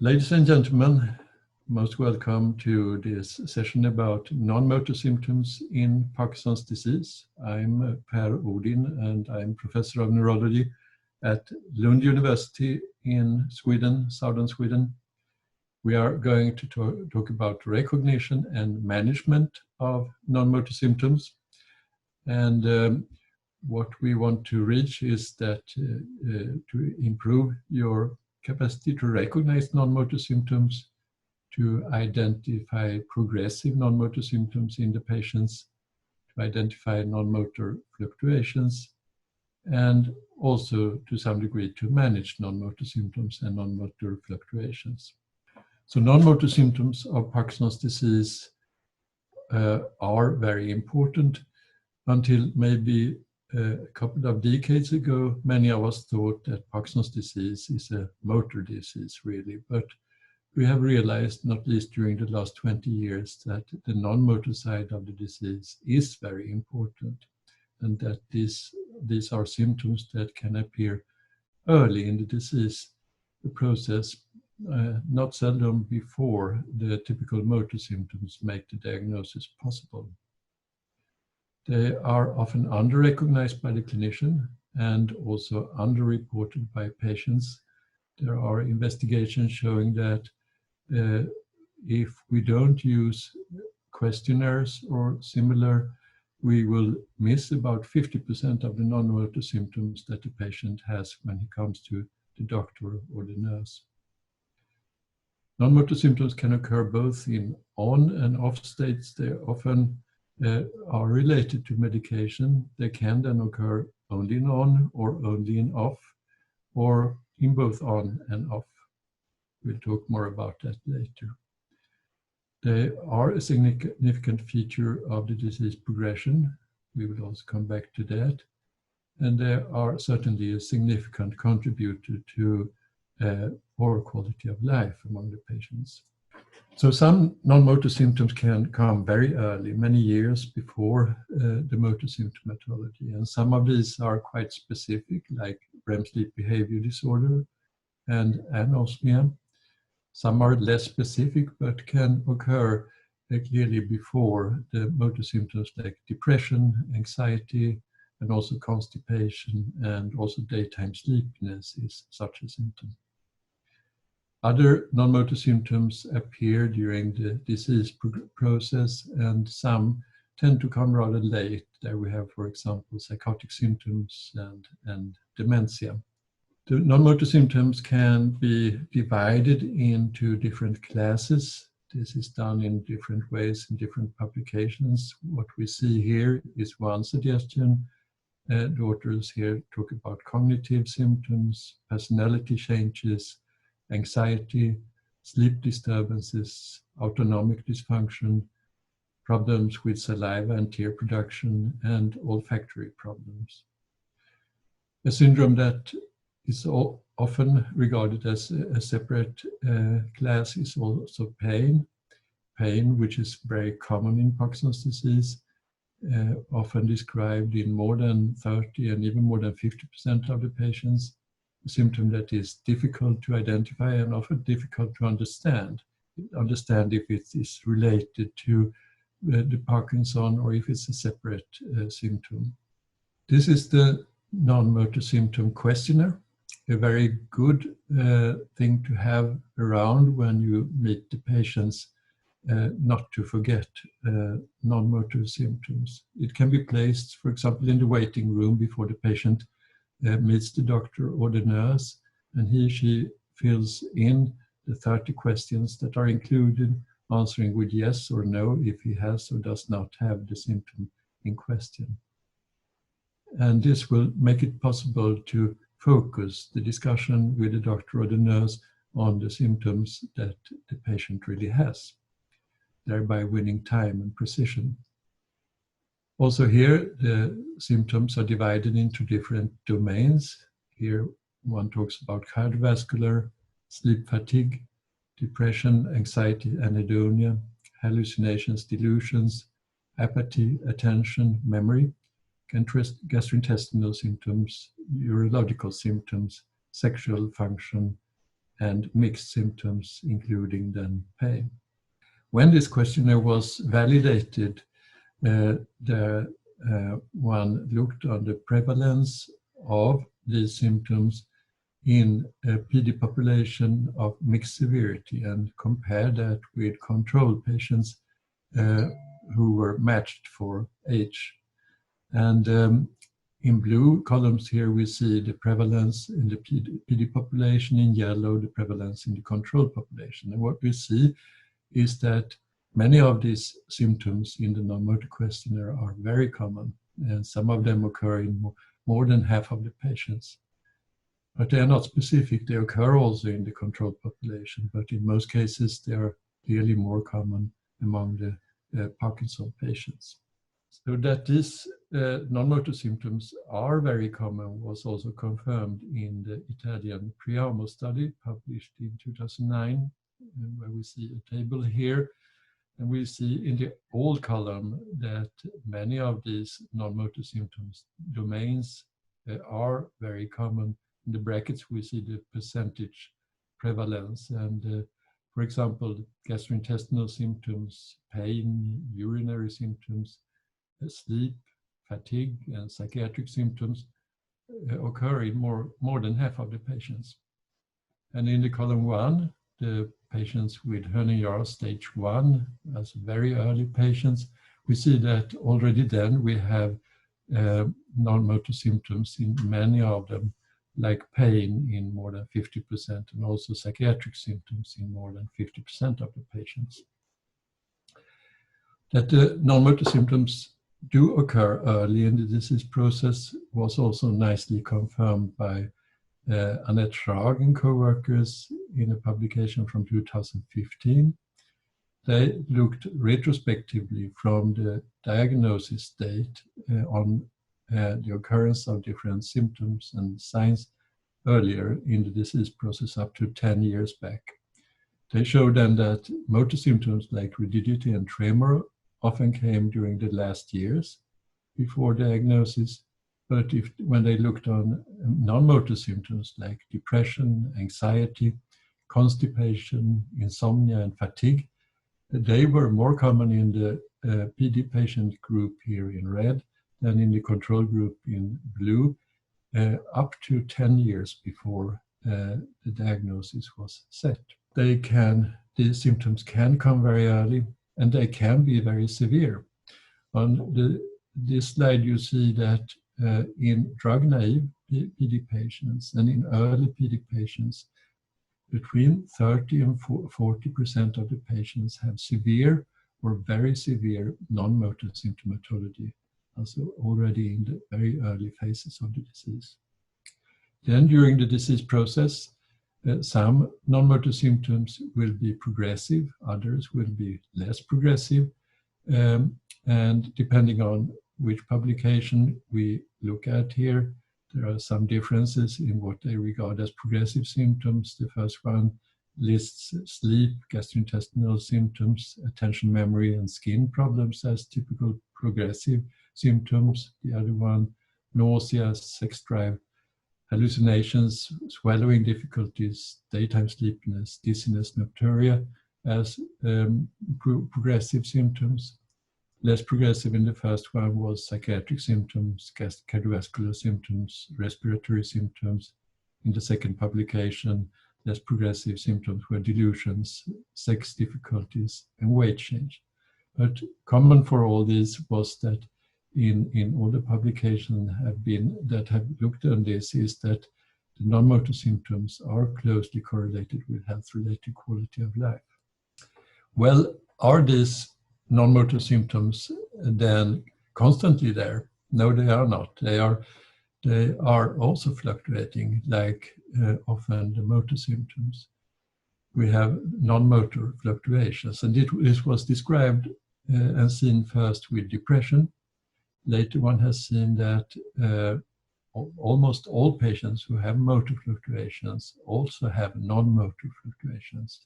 Ladies and gentlemen, most welcome to this session about non-motor symptoms in Parkinson's disease. I'm Per Odin and I'm Professor of Neurology at Lund University in Sweden, southern Sweden. We are going to talk about recognition and management of non-motor symptoms. And what we want to reach is that to improve your capacity to recognize non-motor symptoms, to identify progressive non-motor symptoms in the patients, to identify non-motor fluctuations, and also to some degree to manage non-motor symptoms and non-motor fluctuations. So non-motor symptoms of Parkinson's disease are very important. Until maybe a couple of decades ago, many of us thought that Parkinson's disease is a motor disease, really. But we have realized, not least during the last 20 years, that the non-motor side of the disease is very important, and that these are symptoms that can appear early in the disease process, not seldom before the typical motor symptoms make the diagnosis possible. They are often under-recognized by the clinician and also under-reported by patients. There are investigations showing that if we don't use questionnaires or similar, we will miss about 50% of the non-motor symptoms that the patient has when he comes to the doctor or the nurse. Non-motor symptoms can occur both in on and off states. They often are related to medication. They can then occur only in on or only in off, or in both on and off. We'll talk more about that later. They are a significant feature of the disease progression. We will also come back to that. And they are certainly a significant contributor to poor quality of life among the patients. So some non-motor symptoms can come very early, many years before the motor symptomatology. And some of these are quite specific, like REM sleep behavior disorder and anosmia. Some are less specific, but can occur clearly before the motor symptoms like depression, anxiety, and also constipation, and also daytime sleepiness is such a symptom. Other non-motor symptoms appear during the disease process, and some tend to come rather late. There we have, for example, psychotic symptoms and dementia. The non-motor symptoms can be divided into different classes. This is done in different ways in different publications. What we see here is one suggestion. The authors here talk about cognitive symptoms, personality changes, anxiety, sleep disturbances, autonomic dysfunction, problems with saliva and tear production, and olfactory problems. A syndrome that is often regarded as a separate class is also pain. Pain, which is very common in Parkinson's disease, often described in more than 30 and even more than 50% of the patients. A symptom that is difficult to identify and often difficult to understand if it is related to the Parkinson or if it's a separate symptom. This is the non-motor symptom questionnaire, a very good thing to have around when you meet the patients, not to forget non-motor symptoms. It can be placed, for example, in the waiting room before the patient meets the doctor or the nurse, and he or she fills in the 30 questions that are included, answering with yes or no if he has or does not have the symptom in question. And this will make it possible to focus the discussion with the doctor or the nurse on the symptoms that the patient really has, thereby winning time and precision. Also here, the symptoms are divided into different domains. Here, one talks about cardiovascular, sleep fatigue, depression, anxiety, anhedonia, hallucinations, delusions, apathy, attention, memory, gastrointestinal symptoms, urological symptoms, sexual function, and mixed symptoms, including then pain. When this questionnaire was validated, one looked on the prevalence of these symptoms in a PD population of mixed severity and compared that with control patients who were matched for age. And in blue columns here, we see the prevalence in the PD population, in yellow, the prevalence in the control population. And what we see is that many of these symptoms in the non-motor questionnaire are very common, and some of them occur in more than half of the patients. But they are not specific. They occur also in the control population, but in most cases, they are clearly more common among the Parkinson patients. So that these non-motor symptoms are very common was also confirmed in the Italian Prevalence study published in 2009, where we see a table here. And we see in the old column that many of these non-motor symptoms domains are very common. In the brackets, we see the percentage prevalence. And for example, gastrointestinal symptoms, pain, urinary symptoms, sleep, fatigue, and psychiatric symptoms occur in more than half of the patients. And in the column 1, the patients with hernia stage 1, as very early patients, we see that already then we have non-motor symptoms in many of them, like pain in more than 50%, and also psychiatric symptoms in more than 50% of the patients. That the non-motor symptoms do occur early in the disease process was also nicely confirmed by Annette Schrag and co-workers in a publication from 2015. They looked retrospectively from the diagnosis date on the occurrence of different symptoms and signs earlier in the disease process up to 10 years back. They showed then that motor symptoms like rigidity and tremor often came during the last years before diagnosis, but when they looked on non-motor symptoms like depression, anxiety, constipation, insomnia, and fatigue, they were more common in the PD patient group here in red than in the control group in blue, up to 10 years before the diagnosis was set. These symptoms can come very early, and they can be very severe. On this slide, you see that in drug-naive PD patients and in early PD patients, between 30 and 40% of the patients have severe or very severe non-motor symptomatology, also already in the very early phases of the disease. Then during the disease process, some non-motor symptoms will be progressive, others will be less progressive, and depending on which publication we look at here, there are some differences in what they regard as progressive symptoms. The first one lists sleep, gastrointestinal symptoms, attention, memory, and skin problems as typical progressive symptoms. The other one, nausea, sex drive, hallucinations, swallowing difficulties, daytime sleepiness, dizziness, nocturia as progressive symptoms. Less progressive in the first one was psychiatric symptoms, cardiovascular symptoms, respiratory symptoms. In the second publication, less progressive symptoms were delusions, sex difficulties, and weight change. But common for all these was that in all the publications that have looked on this is that the non-motor symptoms are closely correlated with health-related quality of life. Well, are these non-motor symptoms then constantly there? No, they are not. They are also fluctuating, like often the motor symptoms. We have non-motor fluctuations, and this was described and seen first with depression. Later one has seen that almost all patients who have motor fluctuations also have non-motor fluctuations.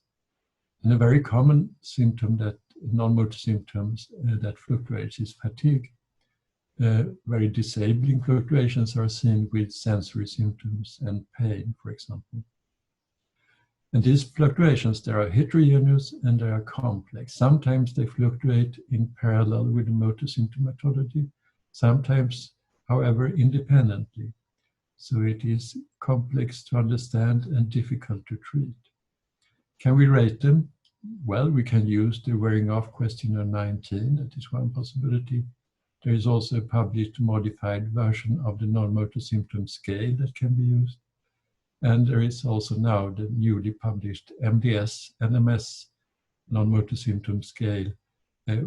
And a very common symptom that non-motor symptoms that fluctuates is fatigue. Very disabling fluctuations are seen with sensory symptoms and pain, for example. And these fluctuations, they are heterogeneous and they are complex. Sometimes they fluctuate in parallel with the motor symptomatology, sometimes, however, independently. So it is complex to understand and difficult to treat. Can we rate them? Well, we can use the wearing off questionnaire 19. That is one possibility. There is also a published modified version of the non-motor symptom scale that can be used. And there is also now the newly published MDS and MS non-motor symptom scale,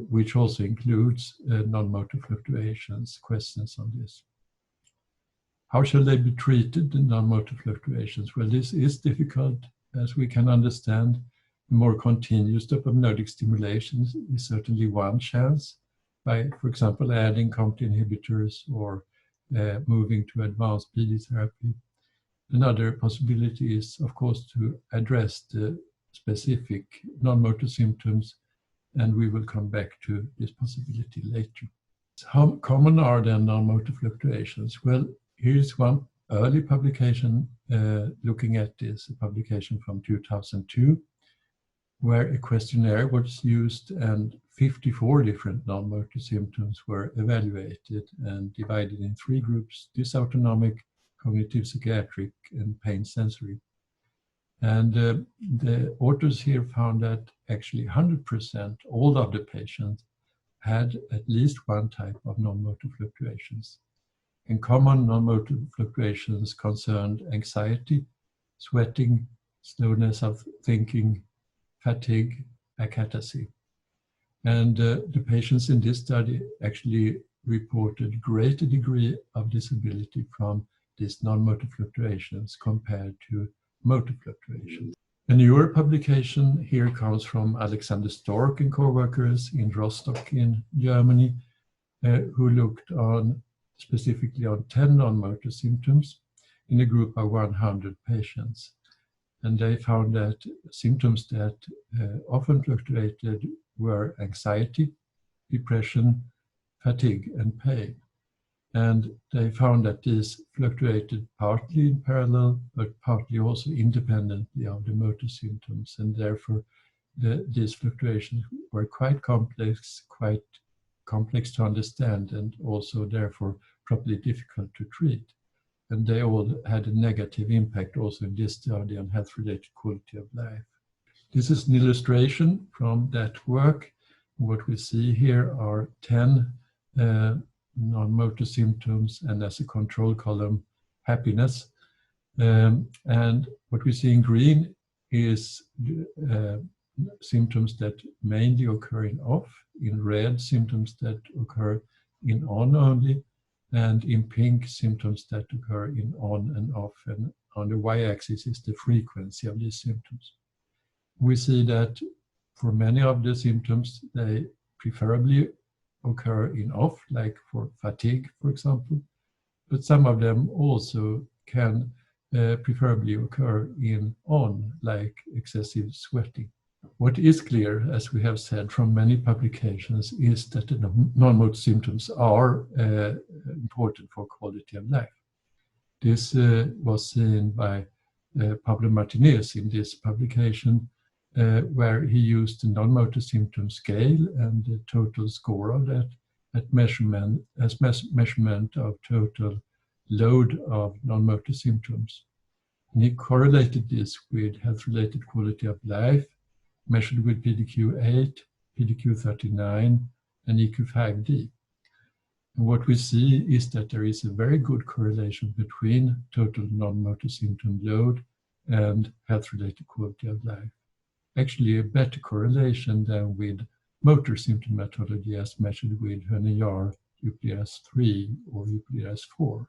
which also includes non-motor fluctuations, questions on this. How shall they be treated, the non-motor fluctuations? Well, this is difficult, as we can understand. More continuous dopaminergic stimulation is certainly one chance by, for example, adding COMT inhibitors or moving to advanced PD therapy. Another possibility is, of course, to address the specific non-motor symptoms, and we will come back to this possibility later. How common are then non-motor fluctuations? Well, here's one early publication looking at this, a publication from 2002, where a questionnaire was used and 54 different non-motor symptoms were evaluated and divided in 3 groups: dysautonomic, cognitive psychiatric, and pain sensory. And the authors here found that actually 100%, all of the patients had at least one type of non-motor fluctuations. And common non-motor fluctuations concerned anxiety, sweating, slowness of thinking, fatigue, acataxy. And the patients in this study actually reported greater degree of disability from these non-motor fluctuations compared to motor fluctuations. A newer publication here comes from Alexander Stork and co-workers in Rostock in Germany, who looked on specifically on 10 non-motor symptoms in a group of 100 patients. And they found that symptoms that often fluctuated were anxiety, depression, fatigue, and pain. And they found that these fluctuated partly in parallel, but partly also independently of the motor symptoms. And therefore, these fluctuations were quite complex to understand, and also therefore probably difficult to treat. And they all had a negative impact also in this study on health-related quality of life. This is an illustration from that work. What we see here are 10 non-motor symptoms, and as a control column, happiness. And what we see in green is symptoms that mainly occur in off, in red, symptoms that occur in on only, and in pink, symptoms that occur in on and off. And on the y-axis is the frequency of these symptoms. We see that for many of the symptoms, they preferably occur in off, like for fatigue, for example, but some of them also can preferably occur in on, like excessive sweating. What is clear, as we have said from many publications, is that the non-motor symptoms are important for quality of life. This was seen by Pablo Martinez in this publication, where he used the non-motor symptom scale and the total score of that at measurement of total load of non-motor symptoms. And he correlated this with health-related quality of life, measured with PDQ-8, PDQ-39, and EQ-5D. And what we see is that there is a very good correlation between total non-motor symptom load and health-related quality of life. Actually, a better correlation than with motor symptomatology as measured with Höne-Jahr, UPDRS-3 or UPDRS-4.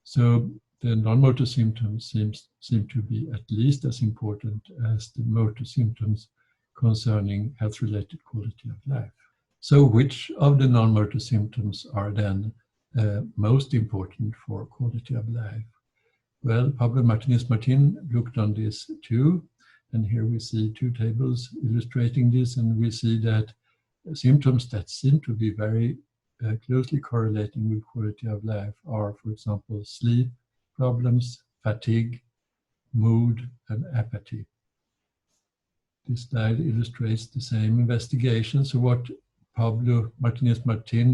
So the non-motor symptoms seem to be at least as important as the motor symptoms concerning health-related quality of life. So which of the non-motor symptoms are then most important for quality of life? Well, Pablo Martinez-Martin looked on this too, and here we see 2 tables illustrating this, and we see that symptoms that seem to be very closely correlating with quality of life are, for example, sleep problems, fatigue, mood, and apathy. This slide illustrates the same investigation. So what Pablo Martinez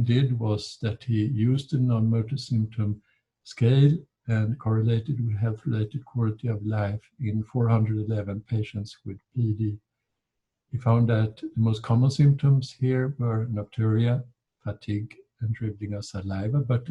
did was that he used the non-motor symptom scale and correlated with health-related quality of life in 411 patients with PD. He found that the most common symptoms here were nocturia, fatigue, and dribbling of saliva, but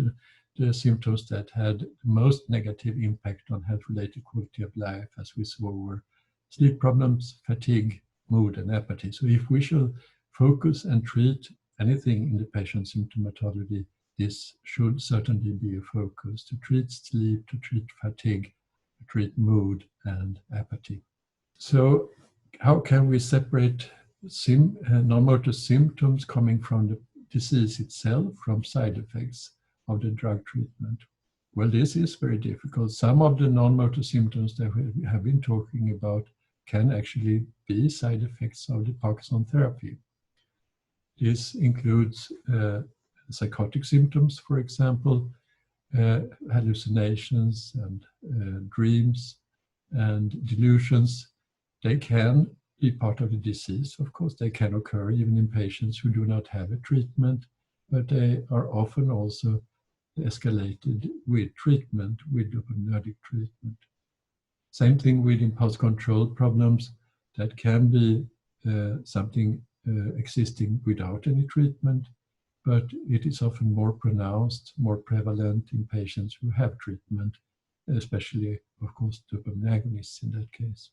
the symptoms that had the most negative impact on health-related quality of life, as we saw, were sleep problems, fatigue, mood, and apathy. So if we shall focus and treat anything in the patient symptomatology, this should certainly be a focus: to treat sleep, to treat fatigue, to treat mood and apathy. So how can we separate non-motor symptoms coming from the disease itself from side effects of the drug treatment? Well, this is very difficult. Some of the non-motor symptoms that we have been talking about can actually be side effects of the Parkinson therapy. This includes psychotic symptoms, for example, hallucinations and dreams and delusions. They can be part of the disease. Of course, they can occur even in patients who do not have a treatment, but they are often also escalated with treatment, with dopaminergic treatment. Same thing with impulse control problems. That can be something existing without any treatment, but it is often more pronounced, more prevalent in patients who have treatment, especially, of course, dopamine agonists in that case.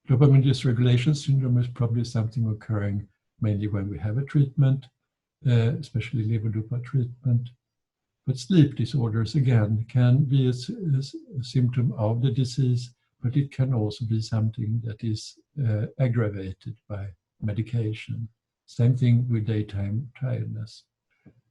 Dopamine dysregulation syndrome is probably something occurring mainly when we have a treatment, especially levodopa treatment. But sleep disorders, again, can be a symptom of the disease, but it can also be something that is aggravated by medication. Same thing with daytime tiredness.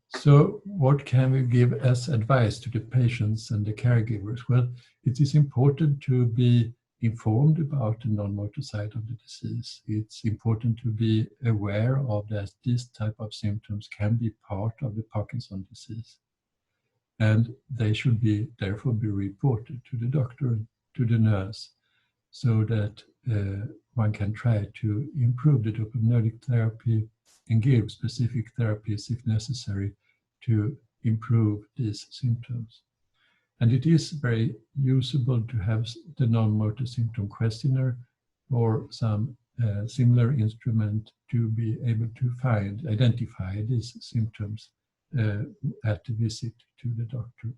So what can we give as advice to the patients and the caregivers? Well, it is important to be informed about the non-motor side of the disease. It's important to be aware of that this type of symptoms can be part of the Parkinson disease. And they should therefore be reported to the doctor, to the nurse, so that one can try to improve the dopaminergic therapy and give specific therapies if necessary to improve these symptoms. And it is very usable to have the non-motor symptom questionnaire or some similar instrument to be able to identify these symptoms at the visit to the doctor.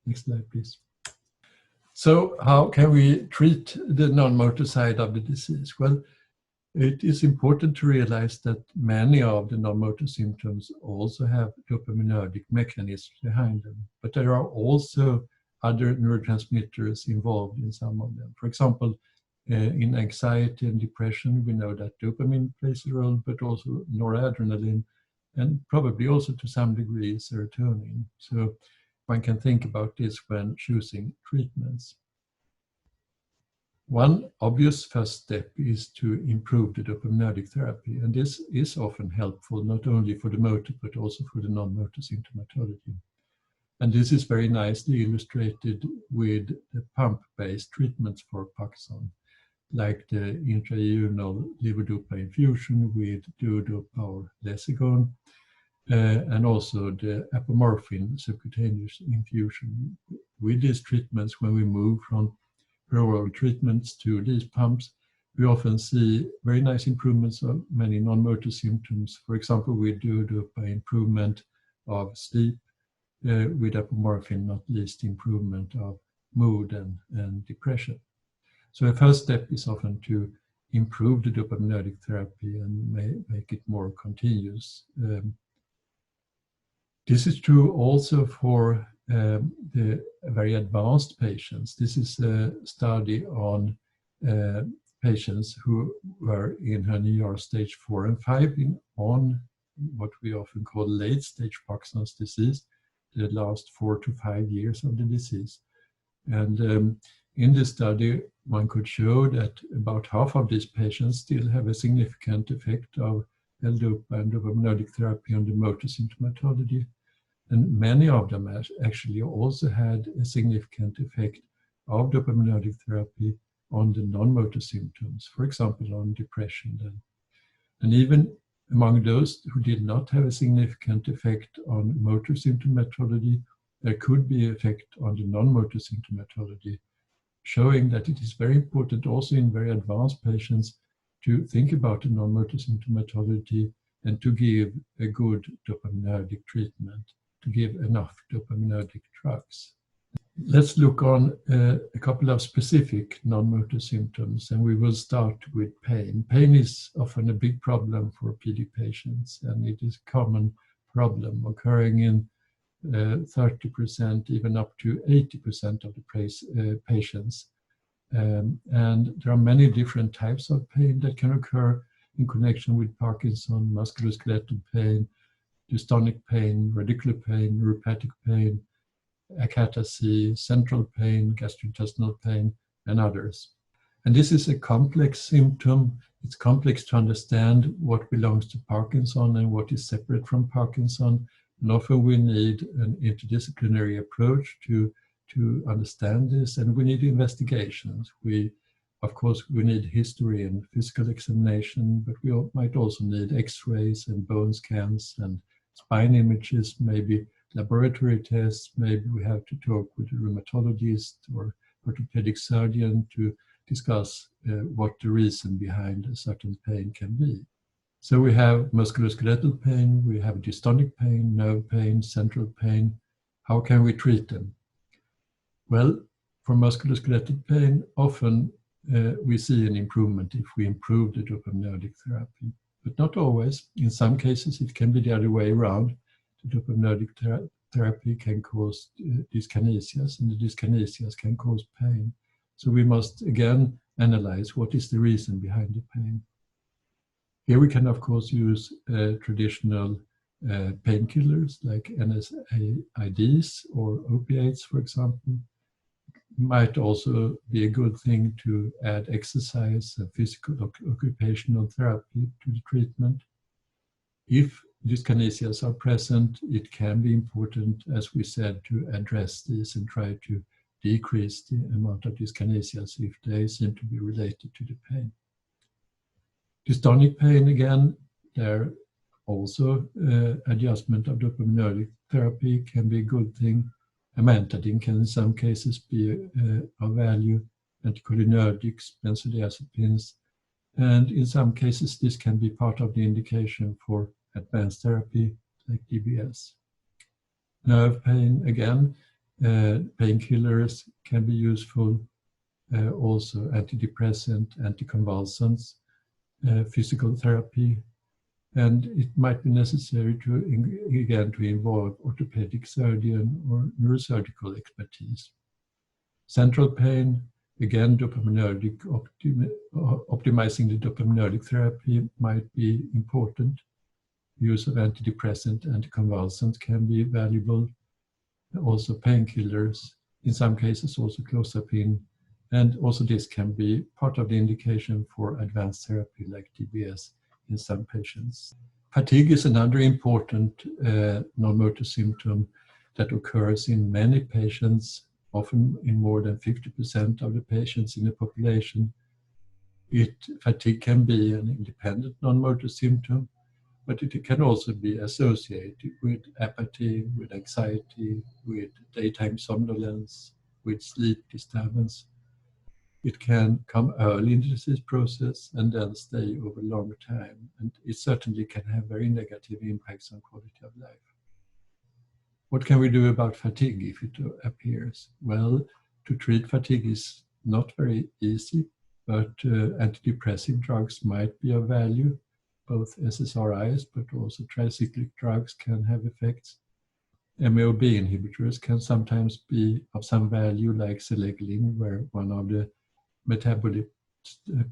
Next slide, please. So how can we treat the non-motor side of the disease? Well, it is important to realize that many of the non-motor symptoms also have dopaminergic mechanisms behind them, but there are also other neurotransmitters involved in some of them. For example, in anxiety and depression, we know that dopamine plays a role, but also noradrenaline, and probably also to some degree serotonin. So one can think about this when choosing treatments. One obvious first step is to improve the dopaminergic therapy, and this is often helpful not only for the motor but also for the non-motor symptomatology. And this is very nicely illustrated with the pump-based treatments for Parkinson, like the intraurinary levodopa infusion with duodopa or lesigon, and also the apomorphine subcutaneous infusion. With these treatments, when we move from oral treatments to these pumps, we often see very nice improvements of many non-motor symptoms. For example, we duodopa improvement of sleep, with apomorphine, not least improvement of mood and depression. So a first step is often to improve the dopaminergic therapy and make it more continuous. This is true also for the very advanced patients. This is a study on patients who were in HER stage 4 and 5 on what we often call late stage Parkinson's disease, the last 4 to 5 years of the disease. And in this study, one could show that about half of these patients still have a significant effect of L-dopa and dopaminergic therapy on the motor symptomatology. And many of them actually also had a significant effect of dopaminergic therapy on the non-motor symptoms, for example, on depression. And even among those who did not have a significant effect on motor symptomatology, there could be effect on the non-motor symptomatology, showing that it is very important also in very advanced patients to think about the non-motor symptomatology and to give a good dopaminergic treatment, to give enough dopaminergic drugs. Let's look on a couple of specific non-motor symptoms, and we will start with pain. Pain is often a big problem for PD patients, and it is a common problem occurring in 30%, even up to 80% of the patients. And there are many different types of pain that can occur in connection with Parkinson: musculoskeletal pain, dystonic pain, radicular pain, neuropathic pain, acatacy, central pain, gastrointestinal pain, and others. And this is a complex symptom. It's complex to understand what belongs to Parkinson and what is separate from Parkinson. And often we need an interdisciplinary approach to understand this, and we need investigations. Of course, we need history and physical examination, but we might also need X-rays and bone scans and spine images, maybe laboratory tests. Maybe we have to talk with a rheumatologist or orthopedic surgeon to discuss what the reason behind a certain pain can be. So we have musculoskeletal pain, we have dystonic pain, nerve pain, central pain. How can we treat them? Well, for musculoskeletal pain, often we see an improvement if we improve the dopaminergic therapy, but not always. In some cases, it can be the other way around. The dopaminergic therapy can cause dyskinesias, and the dyskinesias can cause pain. So we must again analyze what is the reason behind the pain. Here we can, of course, use traditional painkillers like NSAIDs or opiates, for example. Might also be a good thing to add exercise and physical occupational therapy to the treatment. If dyskinesias are present, it can be important, as we said, to address these and try to decrease the amount of dyskinesias if they seem to be related to the pain. Dystonic pain, again, there also adjustment of dopaminergic therapy can be a good thing. Amantadine can in some cases be of value, anticholinergics, benzodiazepines, and in some cases this can be part of the indication for advanced therapy like DBS. Nerve pain, again, painkillers can be useful, also antidepressant, anticonvulsants, physical therapy, and it might be necessary to involve orthopedic surgeon or neurosurgical expertise. Central pain, again, dopaminergic, optimizing the dopaminergic therapy might be important. Use of antidepressant, anticonvulsants can be valuable. Also painkillers, in some cases also clozapine, and also this can be part of the indication for advanced therapy like DBS in some patients. Fatigue is another important non-motor symptom that occurs in many patients, often in more than 50% of the patients in the population. Fatigue can be an independent non-motor symptom, but it can also be associated with apathy, with anxiety, with daytime somnolence, with sleep disturbance. It can come early in the disease process and then stay over a long time, and it certainly can have very negative impacts on quality of life. What can we do about fatigue if it appears? Well, to treat fatigue is not very easy, but antidepressive drugs might be of value. Both SSRIs, but also tricyclic drugs can have effects. MAOB inhibitors can sometimes be of some value, like selegiline, where one of the metabolic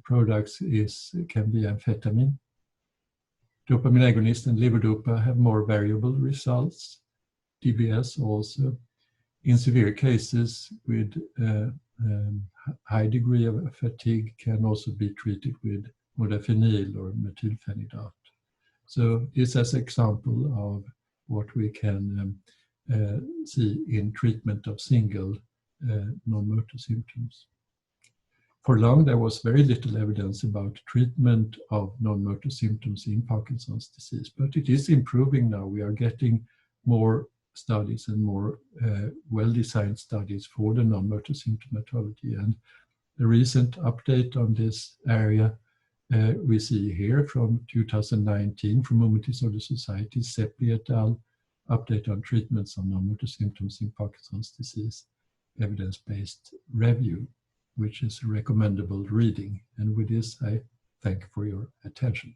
products can be amphetamine. Dopamine agonist and levodopa have more variable results. DBS also. In severe cases with high degree of fatigue can also be treated with modafinil or methylphenidate. So this is an example of what we can see in treatment of single non-motor symptoms. For long, there was very little evidence about treatment of non-motor symptoms in Parkinson's disease, but it is improving now. We are getting more studies and more well-designed studies for the non-motor symptomatology. And the recent update on this area we see here from 2019 from Movement Disorder Society, Seppi et al., update on treatments of non-motor symptoms in Parkinson's disease, evidence-based review, which is recommendable reading. And with this, I thank you for your attention.